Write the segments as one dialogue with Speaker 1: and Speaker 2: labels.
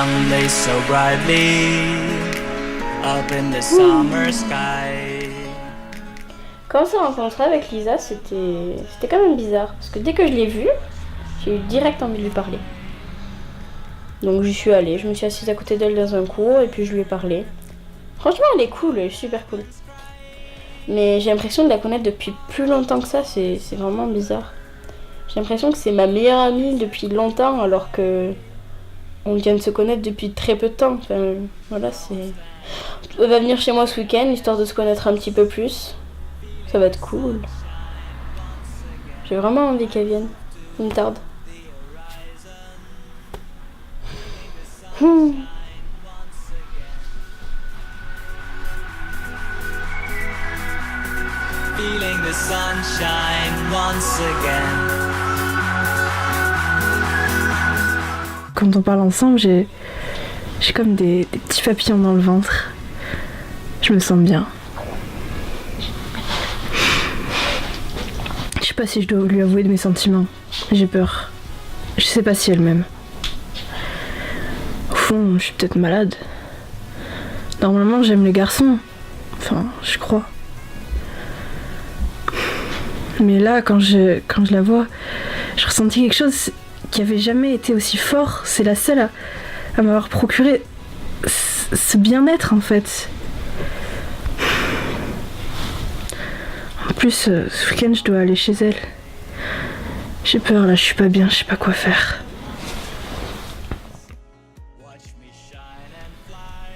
Speaker 1: sunlight so brightly up in the summer sky.
Speaker 2: Quand on s'est rencontré avec Lisa, c'était quand même bizarre. Parce que dès que je l'ai vue, j'ai eu direct envie de lui parler. Donc j'y suis allée, je me suis assise à côté d'elle dans un cours et puis je lui ai parlé. Franchement, elle est cool, elle est super cool. Mais j'ai l'impression de la connaître depuis plus longtemps que ça, c'est vraiment bizarre. J'ai l'impression que c'est ma meilleure amie depuis longtemps alors que on vient de se connaître depuis très peu de temps. Enfin, voilà, c'est... Elle va venir chez moi ce week-end, histoire de se connaître un petit peu plus. Ça va être cool. J'ai vraiment envie qu'elle vienne. Il me tarde.
Speaker 1: Feeling the sunshine once again.
Speaker 3: Quand on parle ensemble, j'ai comme des petits papillons dans le ventre. Je me sens bien. Je sais pas si je dois lui avouer de mes sentiments. J'ai peur. Je sais pas si elle m'aime. Au fond, je suis peut-être malade. Normalement, j'aime les garçons. Enfin, je crois. Mais là, quand je la vois, je ressentis quelque chose qui avait jamais été aussi fort. C'est la seule à m'avoir procuré ce bien-être, en fait. En plus, ce week-end, je dois aller chez elle. J'ai peur, là, je suis pas bien, je sais pas quoi faire.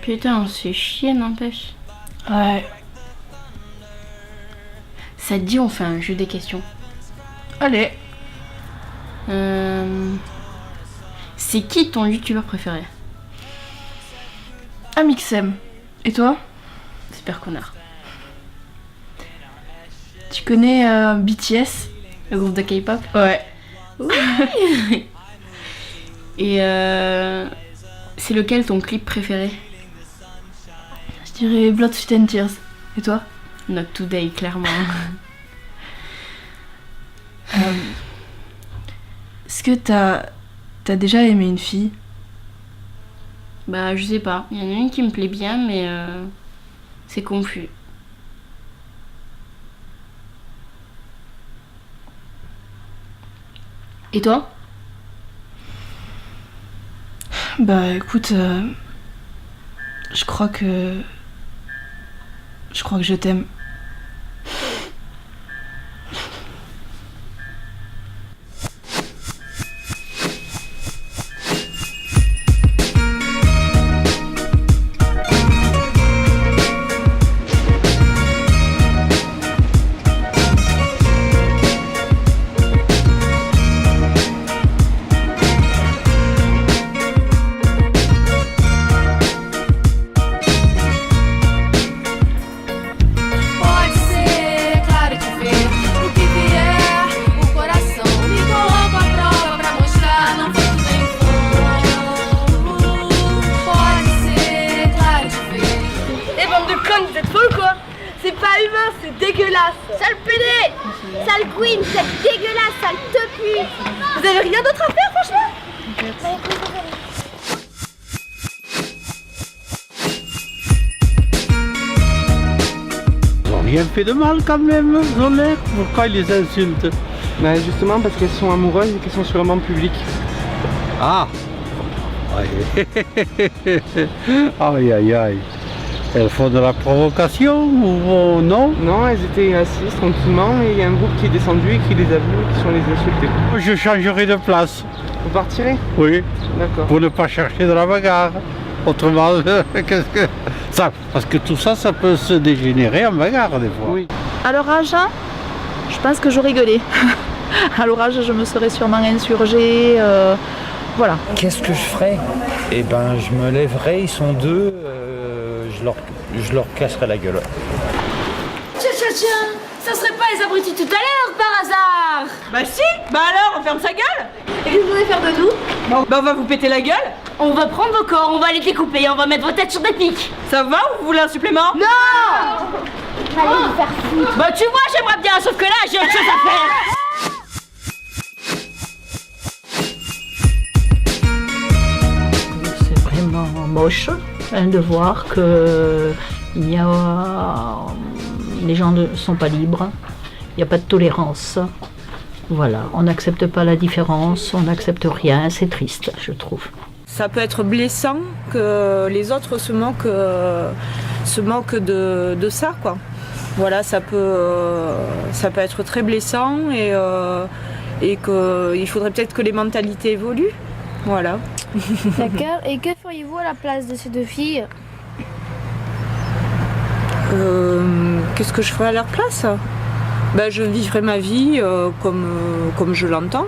Speaker 2: Putain, on se fait chier, n'empêche.
Speaker 3: Ouais.
Speaker 2: Ça te dit, on fait un jeu des questions.
Speaker 3: Allez.
Speaker 2: C'est qui ton youtubeur préféré?
Speaker 3: Amixem. Et toi?
Speaker 2: Super connard.
Speaker 3: Tu connais BTS?
Speaker 2: Le groupe de K-pop?
Speaker 3: Ouais.
Speaker 2: Oui. Et c'est lequel ton clip préféré?
Speaker 3: Je dirais Blood, Sweat and Tears. Et toi?
Speaker 2: Not Today, clairement.
Speaker 3: Est-ce que t'as déjà aimé une fille?
Speaker 2: Bah, je sais pas. Il y en a une qui me plaît bien, mais c'est confus. Et toi?
Speaker 3: Bah écoute, je crois que je t'aime.
Speaker 4: C'est dégueulasse. Sale pédé, sale queen, c'est dégueulasse, sale tepu. Vous avez rien d'autre à faire, franchement?
Speaker 5: Ils n'ont rien fait de mal quand même, Zolaire. Pourquoi ils les insultent?
Speaker 6: Bah justement parce qu'elles sont amoureuses et qu'elles sont sur un banc public.
Speaker 5: Ah ouais. Aïe aïe aïe. Elles font de la provocation ou non?
Speaker 6: Non, elles étaient assises tranquillement et il y a un groupe qui est descendu et qui les a vus et qui sont les insultés.
Speaker 5: Je changerai de place.
Speaker 6: Vous partirez?
Speaker 5: Oui.
Speaker 6: D'accord.
Speaker 5: Pour ne pas chercher de la bagarre. Autrement, qu'est-ce que... ça, parce que tout ça, ça peut se dégénérer en bagarre des fois.
Speaker 6: Oui.
Speaker 7: À l'orage, je pense que j'aurais gueulé. À l'orage, je me serais sûrement insurgée. Voilà.
Speaker 8: Qu'est-ce que je ferais? Eh ben, je me lèverai, ils sont deux, je leur casserai la gueule.
Speaker 4: Tiens, ça serait pas les abrutis tout à l'heure, par hasard?
Speaker 9: Bah si. Bah alors, on ferme sa gueule.
Speaker 4: Et qu'est-ce que vous voulez faire de nous?
Speaker 9: Bah on va vous péter la gueule.
Speaker 4: On va prendre vos corps, on va les découper et on va mettre vos têtes sur des pics.
Speaker 9: Ça va ou vous voulez un supplément?
Speaker 4: Non. Allez vous faire foutre.
Speaker 9: Bah tu vois, j'aimerais bien, sauf que là, j'ai autre chose à faire.
Speaker 8: C'est rien
Speaker 10: moche de voir que les gens ne sont pas libres, il n'y a pas de tolérance. Voilà, on n'accepte pas la différence, on n'accepte rien, c'est triste, je trouve.
Speaker 11: Ça peut être blessant que les autres se moquent de ça, quoi. Voilà, ça peut être très blessant et qu'il faudrait peut-être que les mentalités évoluent. Voilà.
Speaker 4: D'accord. Et que feriez-vous à la place de ces deux filles?
Speaker 11: Qu'est-ce que je ferais à leur place? Je vivrais ma vie comme je l'entends.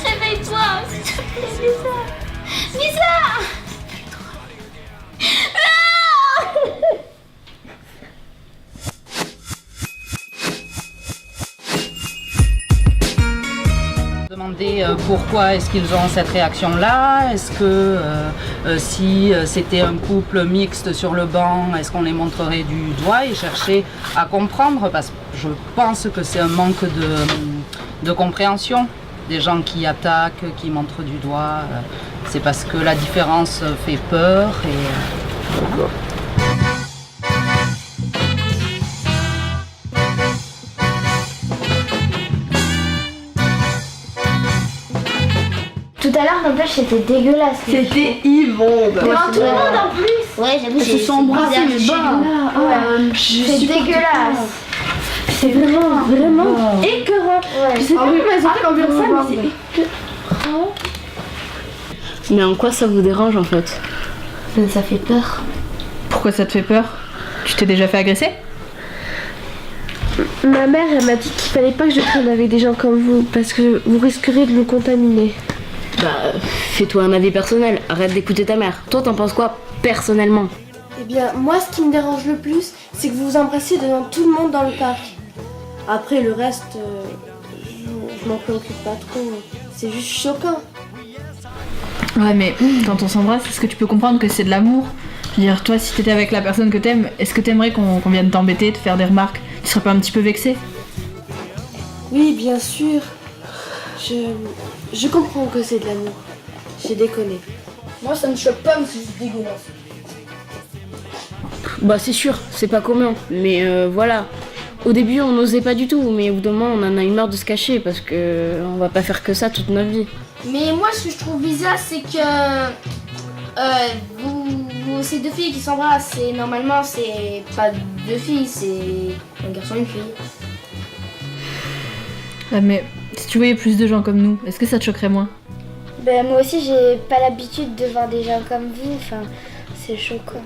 Speaker 4: Réveille-toi, s'il te plaît, Lisa. Lisa.
Speaker 12: Demander pourquoi est-ce qu'ils ont cette réaction-là, est-ce que si c'était un couple mixte sur le banc, est-ce qu'on les montrerait du doigt et chercher à comprendre, parce que je pense que c'est un manque de compréhension. Des gens qui attaquent, qui montrent du doigt, c'est parce que la différence fait peur et voilà.
Speaker 4: Tout à l'heure, n'empêche, c'était dégueulasse.
Speaker 7: C'était immonde.
Speaker 4: Devant tout le monde en plus. Ouais, j'avoue,
Speaker 7: Elles se sont embrassées, mais bon.
Speaker 4: C'est dégueulasse.
Speaker 2: C'est vraiment écœurant. Je sais pas comment elles ont fait pour faire ça, mais c'est écœurant. Mais en quoi ça vous dérange en fait?
Speaker 4: Ça fait peur.
Speaker 7: Pourquoi ça te fait peur? Tu t'es déjà fait agresser?
Speaker 13: Ma mère, elle m'a dit qu'il fallait pas que je traîne avec des gens comme vous, parce que vous risqueriez de me contaminer.
Speaker 2: Bah, fais-toi un avis personnel, arrête d'écouter ta mère. Toi, t'en penses quoi, personnellement?
Speaker 13: Eh bien, moi, ce qui me dérange le plus, c'est que vous vous embrassiez devant tout le monde dans le parc. Après, le reste, je m'en préoccupe pas trop. C'est juste choquant.
Speaker 7: Ouais, mais quand on s'embrasse, est-ce que tu peux comprendre que c'est de l'amour? Je veux dire, toi, si t'étais avec la personne que t'aimes, est-ce que t'aimerais qu'on vienne t'embêter, te faire des remarques? Tu serais pas un petit peu vexé?
Speaker 13: Oui, bien sûr. Je comprends que c'est de l'amour. J'ai déconné.
Speaker 4: Moi, ça me choque pas, mais c'est juste dégueulasse.
Speaker 2: Bah, c'est sûr, c'est pas commun. Mais voilà. Au début, on n'osait pas du tout, mais au bout d'un moment, on en a eu marre de se cacher parce que on va pas faire que ça toute notre vie.
Speaker 4: Mais moi, ce que je trouve bizarre, c'est que c'est deux filles qui s'embrassent. Et normalement, c'est pas deux filles, c'est un garçon et une fille.
Speaker 7: Ah, mais si tu voyais plus de gens comme nous, est-ce que ça te choquerait moins?
Speaker 4: Ben, moi aussi, j'ai pas l'habitude de voir des gens comme vous. Enfin, c'est choquant.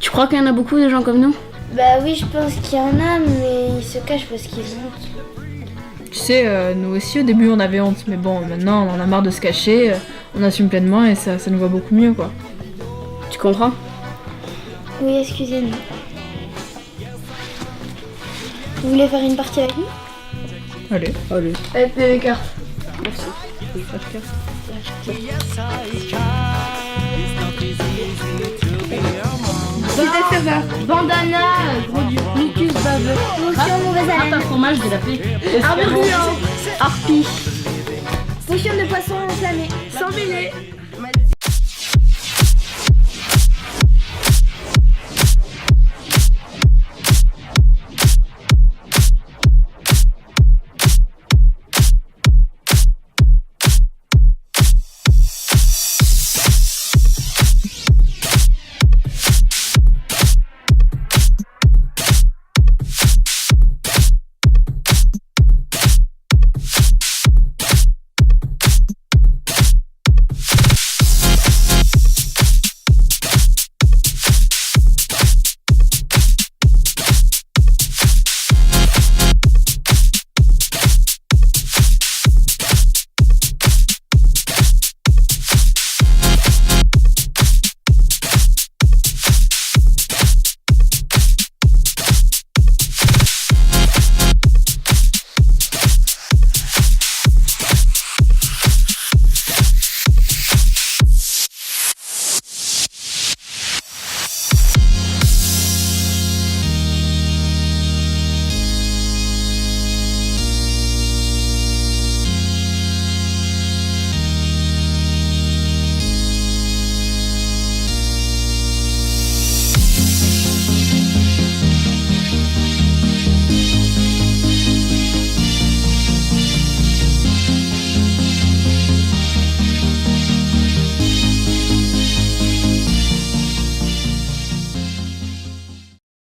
Speaker 2: Tu crois qu'il y en a beaucoup de gens comme nous?
Speaker 4: Bah oui, je pense qu'il y en a, mais ils se cachent parce qu'ils ont honte.
Speaker 7: Tu sais, nous aussi au début on avait honte, mais bon, maintenant on en a marre de se cacher, on assume pleinement et ça nous va beaucoup mieux, quoi.
Speaker 2: Tu comprends?
Speaker 4: Oui, excusez-nous. Vous voulez faire une partie avec nous?
Speaker 7: Allez.
Speaker 2: Allez.
Speaker 13: Avec les cartes.
Speaker 2: Merci.
Speaker 4: C'était serveur. Bandana, gros dur. Mucus baveux. Potion mauvaise haleine.
Speaker 9: Un fromage de la paix.
Speaker 4: Arbre gluant. Harpie. Potion de poisson enflammé. Sans mêler.